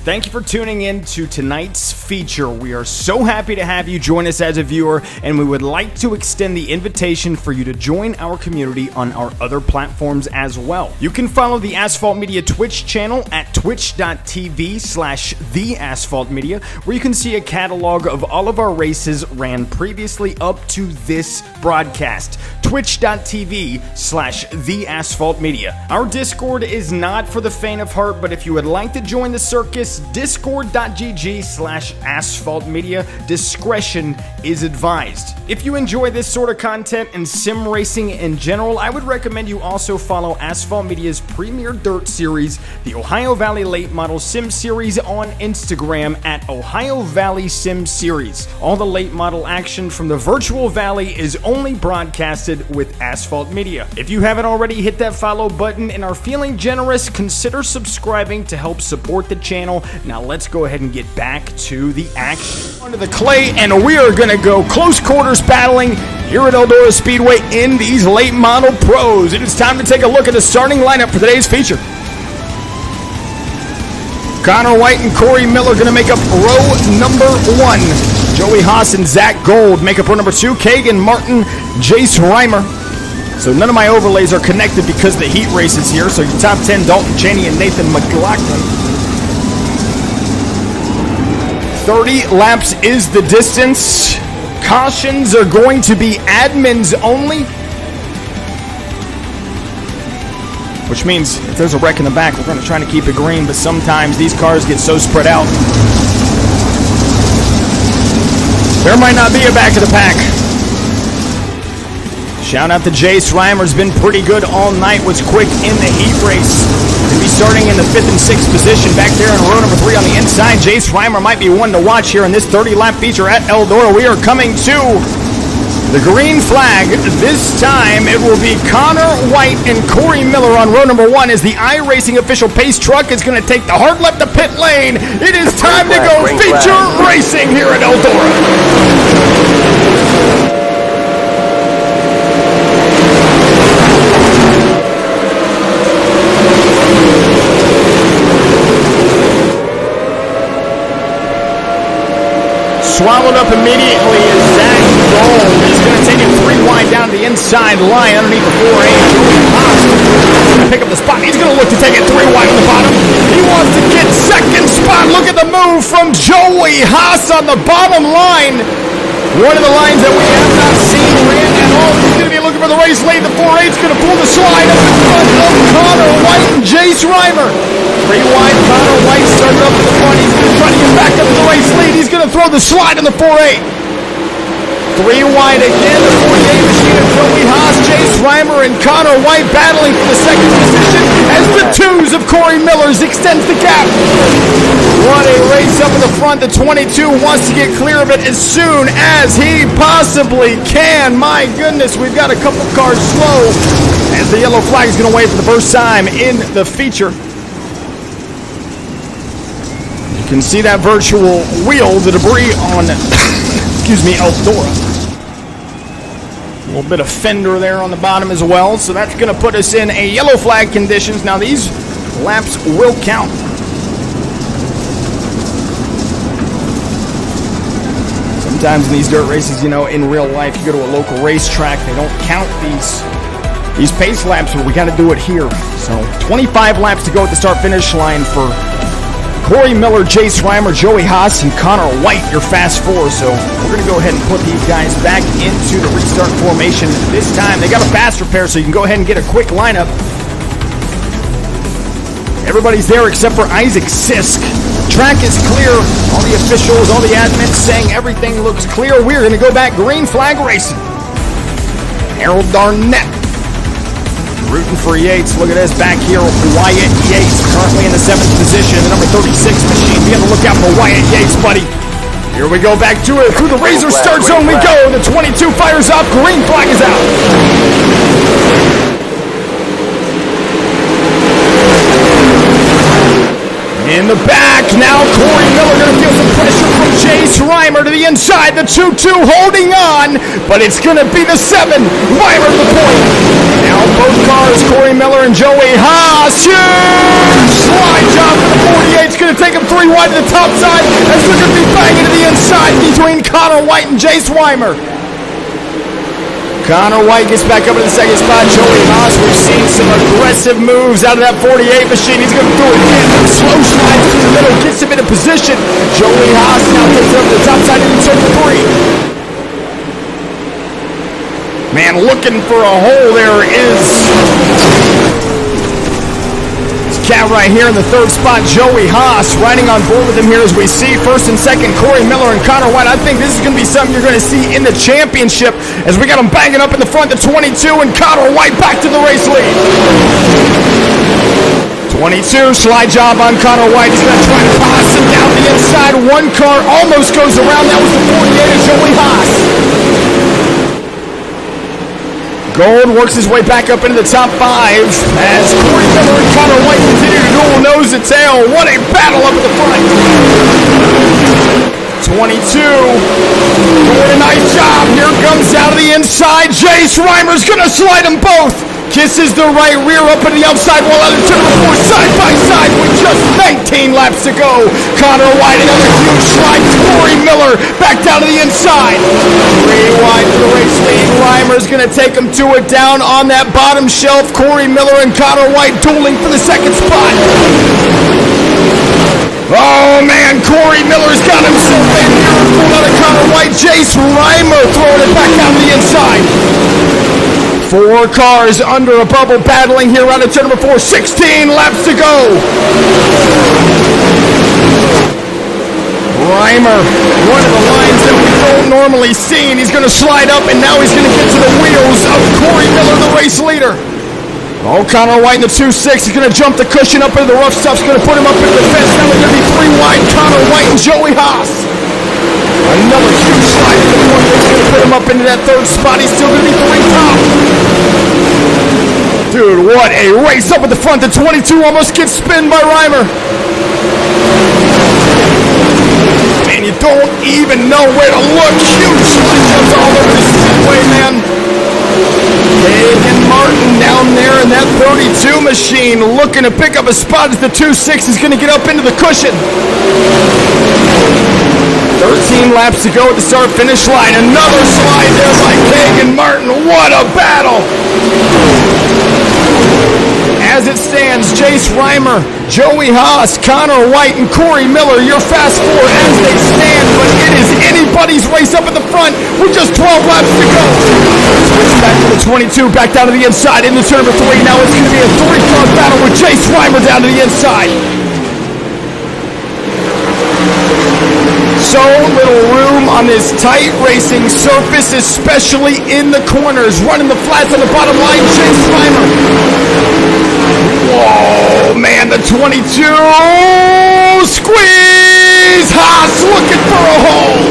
Thank you for tuning in to tonight's feature. We are so happy to have you join us as a viewer, and we would like to extend the invitation for you to join our community on our other platforms as well. You can follow the Asphalt Media Twitch channel at twitch.tv/theasphaltmedia, where you can see a catalog of all of our races ran previously up to this broadcast. Twitch.tv/theasphaltmedia. Our Discord is not for the faint of heart, but if you would like to join the circus, discord.gg/asphaltmedia. Discretion is advised. If you enjoy this sort of content and sim racing in general, I would recommend you also follow Asphalt Media's premier dirt series, the Ohio Valley Late Model Sim Series, on Instagram at Ohio Valley Sim Series. All the late model action from the virtual valley is only broadcasted with Asphalt Media. If you haven't already, hit that follow button and are feeling generous, consider subscribing to help support the channel. Now let's go ahead and get back to the action. Onto the clay, and we are going to go close quarters battling here at Eldora Speedway in these late model pros. It is time to take a look at the starting lineup for today's feature. Connor White and Corey Miller going to make up row number 1. Joey Haas and Zach Gold make up row number 2. Kagan Martin, Jace Reimer. So none of my overlays are connected because the heat race is here. So your top 10, Dalton Cheney and Nathan McLaughlin. 30 laps is the distance. Cautions are going to be admins only, which means if there's a wreck in the back, we're going to try to keep it green, but sometimes these cars get so spread out, there might not be a back of the pack. Shout out to Jace Reimer's been pretty good all night, was quick in the heat race. Going to be starting in the 5th and 6th position back there in row number 3 on the inside. Jace Reimer might be one to watch here in this 30-lap feature at Eldora. We are coming to the green flag. This time it will be Connor White and Corey Miller on row number 1 as the Iracing official pace truck is going to take the hard left to pit lane. It is time to go feature racing here at Eldora. Swallowed up immediately as Zach Gold is going to take it 3 wide down the inside line underneath the 4A. Joey Haas going to pick up the spot. He's going to look to take it 3 wide on the bottom. He wants to get second spot. Look at the move from Joey Haas on the bottom line. One of the lines that we have not seen ran at all. He's going to be looking for the race late. The 4A is going to pull the slide up in front of Connor White and Jace Reimer. 3 wide, Connor White started up at the front. He's going to try to get back up to the race lead. He's going to throw the slide in the 4A. 3 wide again, the 48 machine of Joey Haas, Jace Reimer, and Connor White battling for the second position as the 2s of Corey Miller's extends the gap. What a race up in the front. The 22 wants to get clear of it as soon as he possibly can. My goodness, we've got a couple cars slow as the yellow flag is going to wave for the first time in the feature. You can see that virtual wheel, the debris on, excuse me, Eldora. A little bit of fender there on the bottom as well, so that's going to put us in a yellow flag conditions. Now these laps will count. Sometimes in these dirt races, you know, in real life, you go to a local racetrack, they don't count these pace laps, but we got to do it here. So 25 laps to go at the start-finish line for Corey Miller, Jace Reimer, Joey Haas, and Connor White, your fast 4. So we're going to go ahead and put these guys back into the restart formation. This time they got a fast repair, so you can go ahead and get a quick lineup. Everybody's there except for Isaac Sisk. Track is clear. All the officials, all the admins saying everything looks clear. We're going to go back green flag racing. Harold Darnett rooting for Yates. Look at this back here. Wyatt Yates currently in the 7th position. The number 36 machine. Be on the lookout for Wyatt Yates, buddy. Here we go back to it. Through the razor start zone we go. The 22 fires up. Green flag is out. In the back, now Corey Miller going to feel some pressure from Jace Reimer to the inside. The 2-2 holding on, but it's going to be the 7. Reimer to the point. Now both cars, Corey Miller and Joey Haas. Huge slide job for the 48. It's going to take him 3 wide to the top side as they're going to be banging to the inside between Connor White and Jace Reimer. Connor White gets back up in the second spot. Joey Haas, we've seen some aggressive moves out of that 48 machine. He's going to do it again. Slow slides through the middle, gets him into position. Joey Haas now takes it up to the top side into turn 3. Man, looking for a hole there is cat right here in the 3rd spot, Joey Haas, riding on board with him here as we see 1st and 2nd, Corey Miller and Connor White. I think this is going to be something you're going to see in the championship as we got them banging up in the front, the 22, and Connor White back to the race lead. 22, slide job on Connor White. He's going to try to pass him down the inside. One car almost goes around. That was the 48 of Joey Haas. Gold works his way back up into the top 5 as Corey Miller and Connor White continue to duel nose to tail. What a battle up at the front. 22 doing a nice job. Here comes out of the inside. Jace Reimer's going to slide them both. Kisses the right rear up in the outside while other turn 4 side by side with just 19 laps to go. Connor White, another huge slide. Corey Miller back down to the inside. 3 wide for the race lead. Reimer's going to take him to it down on that bottom shelf. Corey Miller and Connor White dueling for the 2nd spot. Oh man, Corey Miller's got himself a miracle out of Connor White. Jace Reimer throwing it back down to the inside. 4 cars under a bubble battling here out of turn 4. 16 laps to go. Reimer, one of the lines that we don't normally see, and he's going to slide up, and now he's going to get to the wheels of Corey Miller, the race leader. Oh, Connor White in the 2-6. He's going to jump the cushion up into the rough stuff. He's going to put him up into the fence. Now we're going to be 3 wide. Connor White and Joey Haas. Another huge slide to the front. He's going to put him up into that 3rd spot. He's still going to be 3 top. Dude, what a race up at the front. The 22 almost gets spinned by Reimer. Man, you don't even know where to look. Huge slide jumps all over the speedway, man. Hagen Martin down there in that 32 machine looking to pick up a spot as the 2-6 is going to get up into the cushion. 13 laps to go at the start-finish line. Another slide there by Hagen Martin. What a battle! As it stands, Jace Reimer, Joey Haas, Connor White, and Corey Miller, your fast 4 as they stand, but it is anybody's race up at the front with just 12 laps to go. Switch back to the 22, back down to the inside into turn 3. Now it's going to be a 3-car battle with Jace Reimer down to the inside. So little room on this tight racing surface, especially in the corners. Running the flats on the bottom line, Jace Reimer. Whoa, man, the 22. Squeeze! Haas looking for a hole.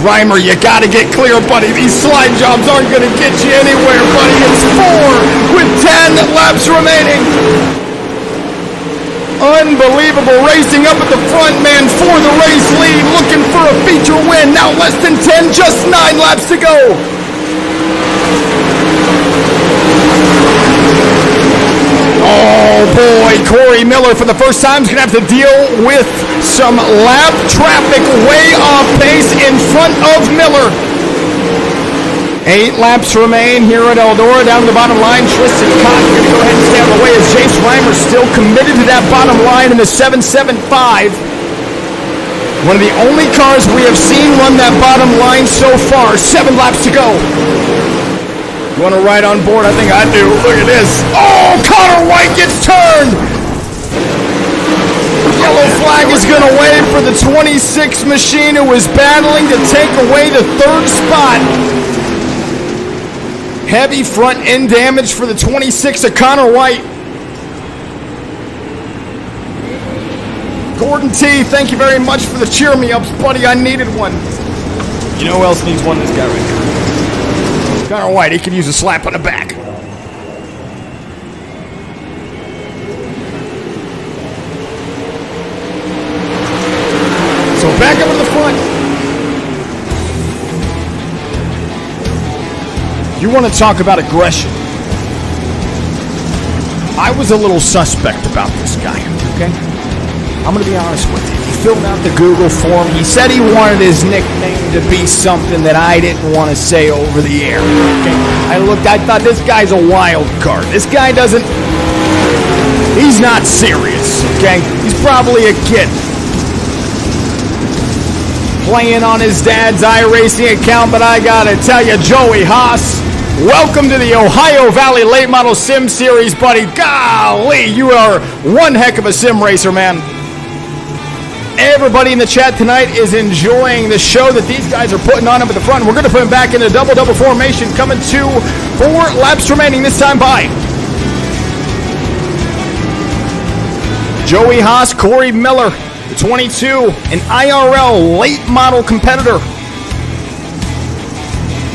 Reimer, you got to get clear, buddy. These slide jobs aren't going to get you anywhere, buddy. It's 4 with 10 laps remaining. Unbelievable racing up at the front, man, for the race lead, looking for a feature win. Now less than 10, just 9 laps to go. Oh boy, Corey Miller for the first time is going to have to deal with some lap traffic way off pace in front of Miller. 8 laps remain here at Eldora. Down to the bottom line, Tristan Cotton going to go ahead and stay out of the way as Jace Reimer still committed to that bottom line in the 775. One of the only cars we have seen run that bottom line so far. 7 laps to go. You want to ride on board? I think I do. Look at this. Oh, Connor White gets turned. Yellow flag is going to wave for the 26 machine who was battling to take away the 3rd spot. Heavy front end damage for the 26 of Connor White. Gordon T, thank you very much for the cheer me ups, buddy. I needed one. You know who else needs one? This guy right here. Connor White, he could use a slap on the back. So back up to the front. You want to talk about aggression? I was a little suspect about this guy, okay? I'm going to be honest with you. He filled out the Google form. He said he wanted his nickname to be something that I didn't want to say over the air, okay? I thought this guy's a wild card. This guy doesn't, he's not serious, okay? He's probably a kid playing on his dad's Iracing account, but I got to tell you, Joey Haas, welcome to the Ohio Valley Late Model Sim Series, buddy. Golly, you are one heck of a sim racer, man. Everybody in the chat tonight is enjoying the show that these guys are putting on up at the front. We're going to put them back into double-double formation, coming to 4 laps remaining this time by Joey Haas, Corey Miller, the 22, an IRL late model competitor.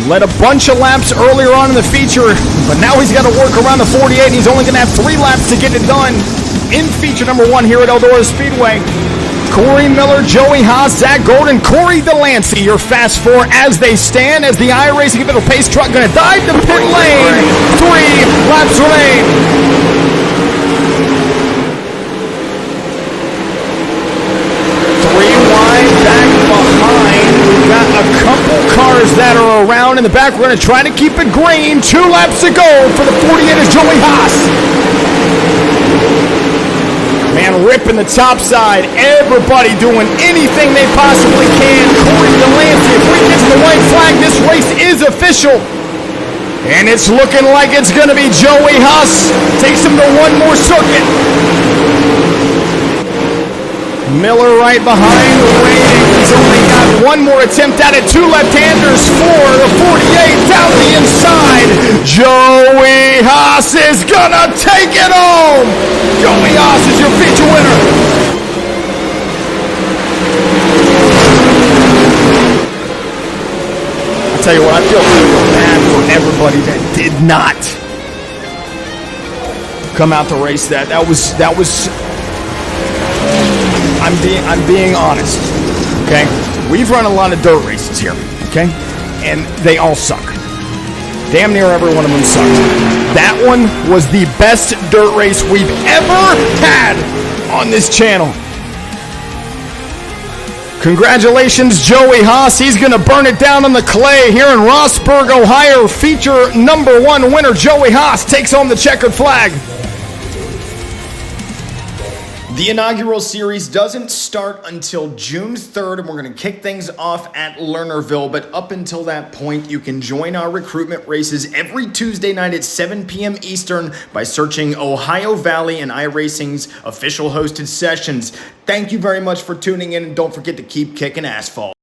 Led a bunch of laps earlier on in the feature, but now he's got to work around the 48, and he's only going to have 3 laps to get it done in feature number 1 here at Eldora Speedway. Corey Miller, Joey Haas, Zach Golden, Corey Delancey, your fast 4 as they stand, as the Iracing middle pace truck going to dive to pit lane. 3 laps remain. Back behind, we've got a couple cars that are around in the back. We're going to try to keep it green. 2 laps to go for the 48 is Joey Haas. Man, ripping the top side. Everybody doing anything they possibly can. Corey Delancey, if we get to the white flag, this race is official. And it's looking like it's going to be Joey Haas. Takes him to one more circuit. Miller right behind, waiting. He's only got one more attempt at it. 2 left-handers for the 48 down the inside. Joey Haas is gonna take it home. Joey Haas is your feature winner. I'll tell you what, I feel bad for everybody that did not come out to race that. That was. I'm being honest, okay? We've run a lot of dirt races here, okay? And they all suck. Damn near every one of them sucked. That one was the best dirt race we've ever had on this channel. Congratulations, Joey Haas. He's going to burn it down on the clay here in Rossburg, Ohio. Feature number 1 winner, Joey Haas, takes home the checkered flag. The inaugural series doesn't start until June 3rd, and we're going to kick things off at Lernerville. But up until that point, you can join our recruitment races every Tuesday night at 7 p.m. Eastern by searching Ohio Valley and Iracing's official hosted sessions. Thank you very much for tuning in, and don't forget to keep kicking asphalt.